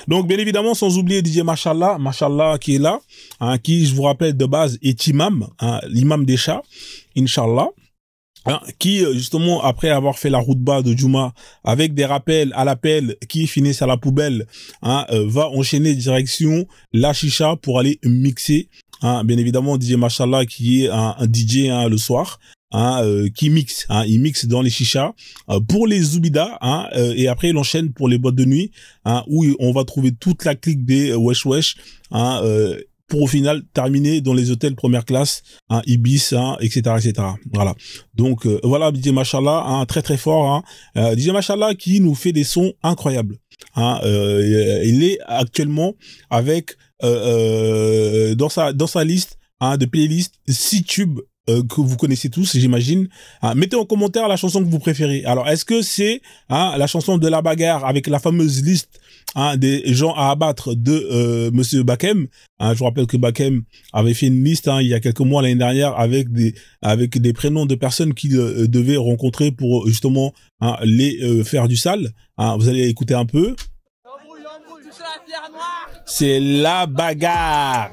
Donc, bien évidemment, sans oublier DJ Machallah qui est là, hein, qui, je vous rappelle, de base, est imam, hein, l'imam des chats, Inch'Allah. Hein, qui justement après avoir fait la routba de Juma avec des rappels à l'appel qui finissent à la poubelle, hein, va enchaîner direction la chicha pour aller mixer, hein, bien évidemment DJ Machallah qui est un DJ, hein, le soir, hein, qui mixe, hein, il mixe dans les chichas pour les Zoubida, hein, et après il enchaîne pour les boîtes de nuit, hein, où on va trouver toute la clique des wesh wesh, hein, pour au final terminer dans les hôtels première classe, hein, Ibis, hein, etc., etc. Voilà. Donc voilà DJ Machallah, hein, très très fort, hein, DJ Machallah qui nous fait des sons incroyables. Hein, il est actuellement avec dans sa liste, hein, de playlist 6 tubes que vous connaissez tous, j'imagine. Hein, mettez en commentaire la chanson que vous préférez. Alors, est-ce que c'est, hein, la chanson de la bagarre avec la fameuse liste, hein, des gens à abattre de Monsieur Bakem? Hein, je vous rappelle que Bakem avait fait une liste, hein, il y a quelques mois l'année dernière avec des prénoms de personnes qu'il devait rencontrer pour justement, hein, les faire du sale. Hein, vous allez écouter un peu. C'est la bagarre.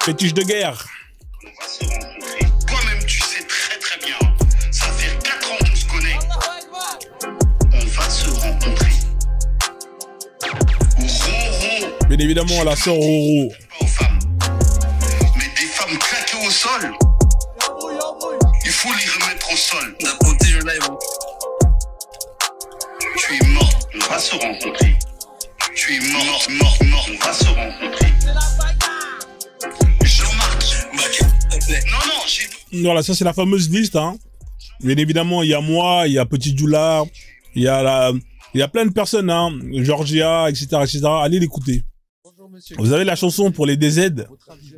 Fétiche de guerre. On va se rencontrer. Toi-même, tu sais très très bien. Ça fait 4 ans qu'on se connaît. On va se rencontrer. Roro. Bien évidemment, la sœur Roro. Pas aux femmes. Mais des femmes claquées au sol. Il faut les remettre au sol. On a compté le live. Tu es mort. On va se rencontrer. Tu es mort. On va se rencontrer. Non, voilà, ça c'est la fameuse liste, hein. Bien évidemment, il y a moi, il y a Petit Doulard, il y a plein de personnes, hein. Georgia, etc., etc. Allez l'écouter. Vous avez la chanson pour les DZ,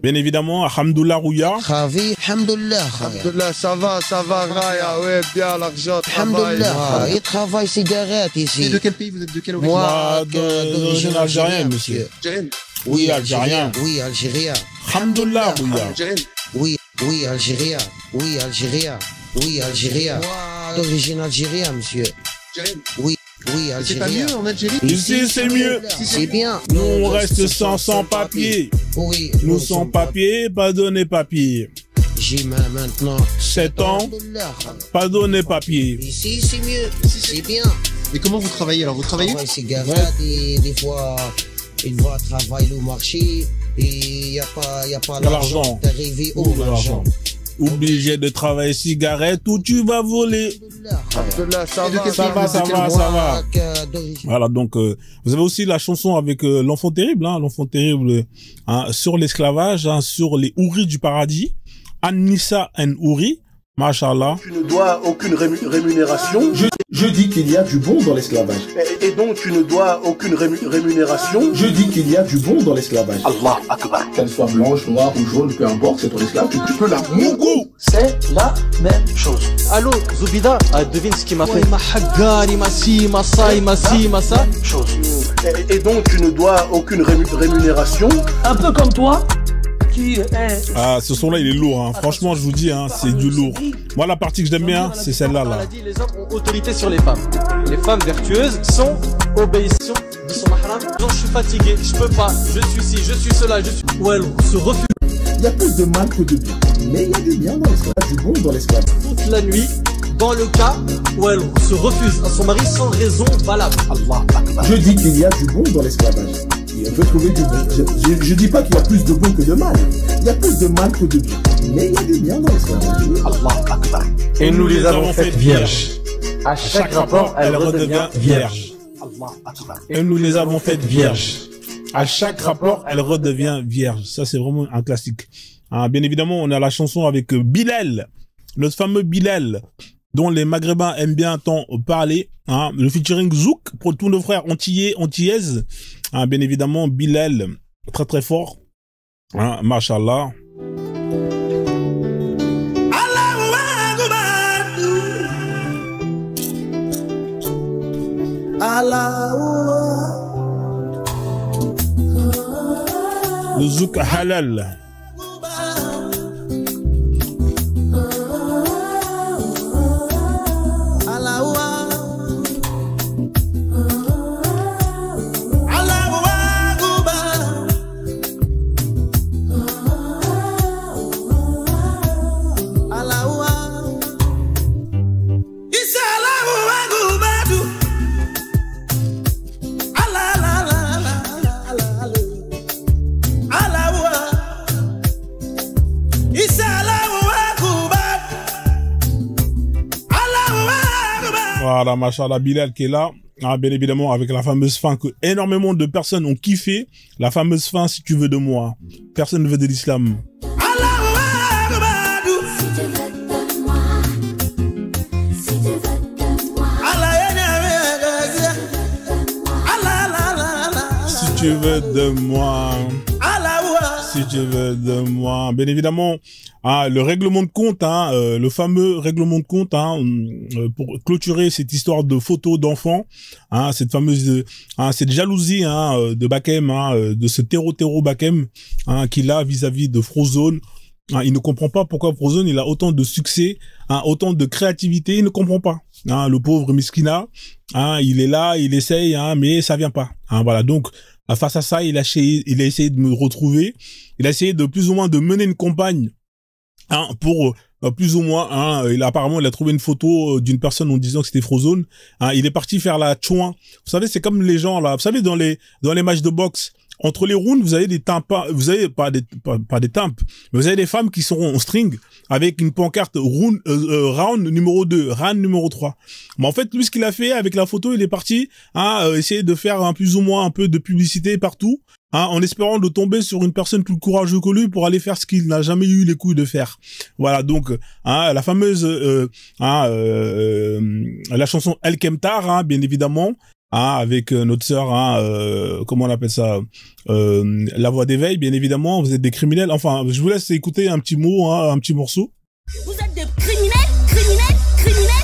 bien évidemment, Hamdoullah Rouya. Ravi, Hamdoullah. Hamdoullah, ça va, Raya, ouais, bien, l'argent, Hamdoullah, il travaille cigarette ici. Et de quel pays vous êtes, de quelle origine? Moi, d'origine algérienne, monsieur. Algérienne? Oui, algérien. Oui, algérien. Hamdoullah Rouya. Algérienne? Oui, algérien. Oui, algérien. Oui, algérien. D'origine algérienne, monsieur. Algérienne? Oui, c'est pas algérien. mieux en Algérie? Ici, c'est mieux. C'est bien. Nous, on reste sans papier. Oui. Nous sans papier, pas donner papier. J'ai maintenant 7 ans, pas donner papier. Ici, c'est mieux. C'est bien. Et comment vous travaillez alors? Vous travaillez? Travaille cigarette et des fois, il va travailler au marché et il n'y a pas l'argent d'arriver au l'argent. Obligé de travailler cigarette ou tu vas voler. Abdullah, ça va. Voilà, donc vous avez aussi la chanson avec l'enfant terrible, hein, hein, sur l'esclavage, hein, sur les houris du paradis. An-Nisa Houri, Machallah. Tu ne dois aucune rémunération. Je dis qu'il y a du bon dans l'esclavage. Et donc tu ne dois aucune rémunération. Je dis qu'il y a du bon dans l'esclavage. Allah Akbar. Qu'elle soit blanche, noire ou jaune, peu importe, c'est ton esclave, tu peux la Mougou. C'est la même chose. Allô, Zoubida, devine ce qu'il m'a fait. Chose. Et donc tu ne dois aucune rémunération. Un peu comme toi. Ah, ce son-là, il est lourd, hein. Franchement, je vous dis, hein, c'est du lourd. Moi, la partie que j'aime bien, c'est celle-là, là. Les hommes ont autorité sur les femmes. Les femmes vertueuses sont obéissantes de son mahram. Non, je suis fatigué, je peux pas, je suis ci, je suis cela, je suis... Ou elle se refuse. Il y a plus de mal que de bien. Mais il y a du bien dans l'esclavage, du bon dans l'esclavage. Toute la nuit, dans le cas où elle se refuse à son mari sans raison valable. Allah Akbar. Je dis qu'il y a du bon dans l'esclavage. On peut trouver du bon. Je dis pas qu'il y a plus de bon que de mal. Il y a plus de mal que de bien. Mais il y a du bien dans l'esclavage. Allah Akbar. Et nous les avons faites vierges. À chaque rapport, elle redevient vierge. Allah Akbar. Et nous les avons faites vierges. À chaque rapport, elle redevient vierge. Ça, c'est vraiment un classique. Hein, bien évidemment, on a la chanson avec Bilal, notre fameux Bilal, dont les Maghrébins aiment bien tant parler. Hein, le featuring Zouk pour tous nos frères antillais, antillaises. Hein, bien évidemment, Bilal, très très fort. Hein, Machallah. Le Zouk halal. Machallah, Bilal qui est là. Ah, bien évidemment, avec la fameuse fin que énormément de personnes ont kiffé. La fameuse fin, si tu veux de moi. Personne ne veut de l'islam. Si tu veux de moi. Si tu veux de moi. Bien évidemment, le règlement de compte, le fameux règlement de compte, pour clôturer cette histoire de photos d'enfants, cette fameuse, cette jalousie, de Bakem, de ce terreau Bakem, qu'il a vis-à-vis de Frozone. Il ne comprend pas pourquoi Frozone, il a autant de succès, autant de créativité, il ne comprend pas. Le pauvre Miskina, il est là, il essaye, mais ça vient pas. Voilà, donc, face à ça, il a essayé de me retrouver. Il a essayé de plus ou moins de mener une campagne, pour plus ou moins. Apparemment, il a trouvé une photo d'une personne en disant que c'était Frozone. Il est parti faire la chouin. Vous savez, c'est comme les gens là. Vous savez, dans les matchs de boxe, entre les rounds, vous avez des tympans, vous avez pas des tympes, mais vous avez des femmes qui seront en string avec une pancarte round numéro 2, round numéro 3. Mais en fait, lui, ce qu'il a fait avec la photo, il est parti essayer de faire plus ou moins un peu de publicité partout, en espérant de tomber sur une personne plus courageuse que lui pour aller faire ce qu'il n'a jamais eu les couilles de faire. Voilà, donc la fameuse la chanson El Kemtar, bien évidemment. Avec notre sœur, comment on appelle ça, la voix d'éveil, bien évidemment. Vous êtes des criminels. Enfin, je vous laisse écouter un petit mot, un petit morceau. Vous êtes des criminels.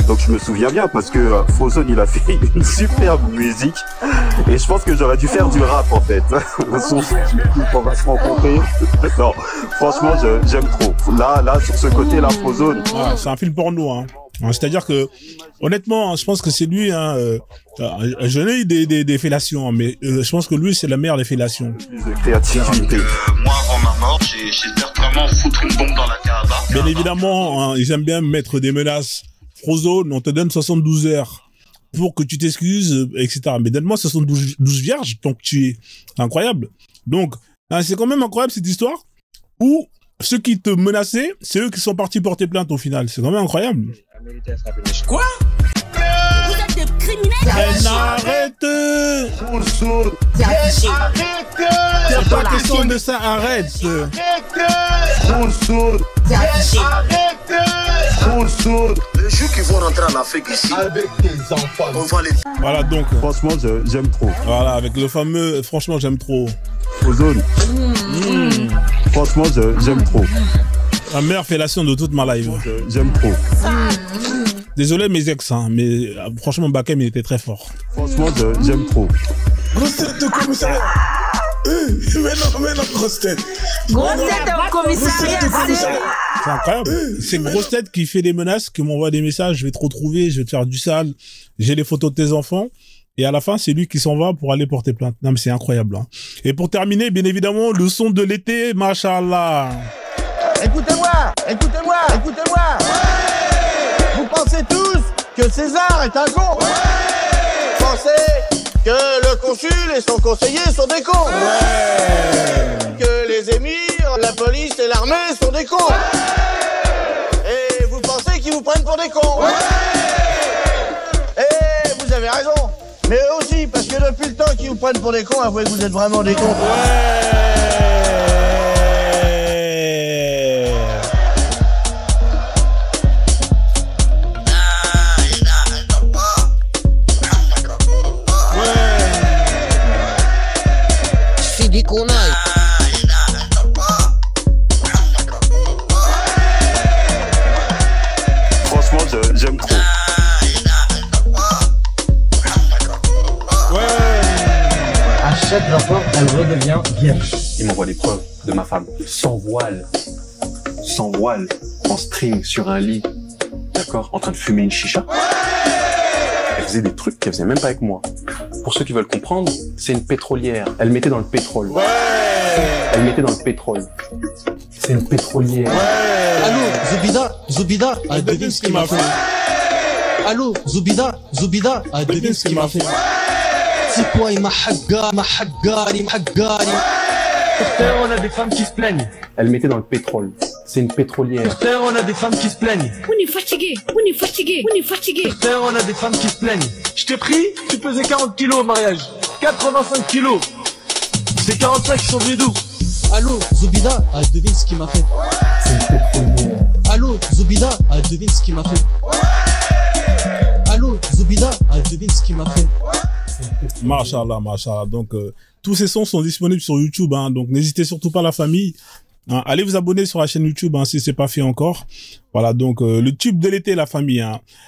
Donc je me souviens bien parce que Frozone, il a fait une superbe musique et je pense que j'aurais dû faire du rap en fait. Son on va se rencontrer. Non, franchement, j'aime trop. Là, sur ce côté-là, Frozone. C'est un film porno, C'est-à-dire que, honnêtement, je pense que c'est lui, je n'ai eu des fellations, mais je pense que lui, c'est la meilleure des fellations. De créativité. Moi, avant ma mort, j'espère vraiment foutre une bombe dans la Kaaba. Bien évidemment, ils aiment bien mettre des menaces. Frozone, on te donne 72 heures pour que tu t'excuses, etc. Mais donne-moi 72 vierges tant que tu es. C'est incroyable. Donc, c'est quand même incroyable cette histoire où ceux qui te menaçaient, c'est eux qui sont partis porter plainte au final. C'est quand même incroyable. Quoi? Vous êtes des criminels. Arrête! Arrête! C'est pas question de ça, arrête! Les jeux qui vont rentrer en Afrique ici, avec tes enfants, on va les... Voilà, donc. Franchement, j'aime trop. Voilà, avec le fameux, franchement, j'aime trop. Frozone. Franchement, j'aime trop. La meilleure fellation de toute ma life. J'aime trop. Désolé mes ex, mais franchement, Bakem, il était très fort. Franchement, j'aime trop. Grosse tête de commissariat. Mais non, grosse tête. Grosse tête au commissariat. C'est incroyable. C'est Grosse Tête qui fait des menaces, qui m'envoie des messages, je vais te retrouver, je vais te faire du sale, j'ai les photos de tes enfants. Et à la fin, c'est lui qui s'en va pour aller porter plainte. Non, mais c'est incroyable. Et pour terminer, bien évidemment, le son de l'été, machallah. Écoutez-moi. Vous pensez tous que César est un con. Vous pensez que le consul et son conseiller sont des cons. Que les émirs, la police et l'armée sont des cons. Et vous pensez qu'ils vous prennent pour des cons. Et vous avez raison. Mais eux aussi, parce que depuis le temps qu'ils vous prennent pour des cons, avouez que vous êtes vraiment des cons. Suffit qu'on aille. Franchement, j'aime trop. À chaque rapport, elle redevient vierge. Il m'envoie des preuves de ma femme. Sans voile, en string sur un lit, d'accord, en train de fumer une chicha. Elle faisait des trucs qu'elle faisait même pas avec moi. Pour ceux qui veulent comprendre, c'est une pétrolière. Elle mettait dans le pétrole. Elle mettait dans le pétrole. C'est une pétrolière. Allô, Zoubida, devine ce qu'il m'a fait. Allô, Zoubida, devine ce qu'il m'a fait. C'est quoi, il m'a haggari. Docteur, on a des femmes qui se plaignent. Elle mettait dans le pétrole. C'est une pétrolière. Frère, on a des femmes qui se plaignent. On est fatigué, on est fatigué, on est fatigué. Frère, on a des femmes qui se plaignent. Je t'ai pris, tu pesais 40 kilos au mariage. 85 kilos. C'est 45 qui sont venus d'où? Allô, Zoubida, devine ce qu'il m'a fait. C'est une pétrolière. Allô, Zoubida, devine ce qu'il m'a fait. Allô, Zoubida, devine ce qu'il m'a fait. Machallah, machallah. Donc, tous ces sons sont disponibles sur YouTube, hein, donc n'hésitez surtout pas, la famille. Hein, allez vous abonner sur la chaîne YouTube, hein, si c'est pas fait encore. Voilà, donc le tube de l'été, la famille. Hein.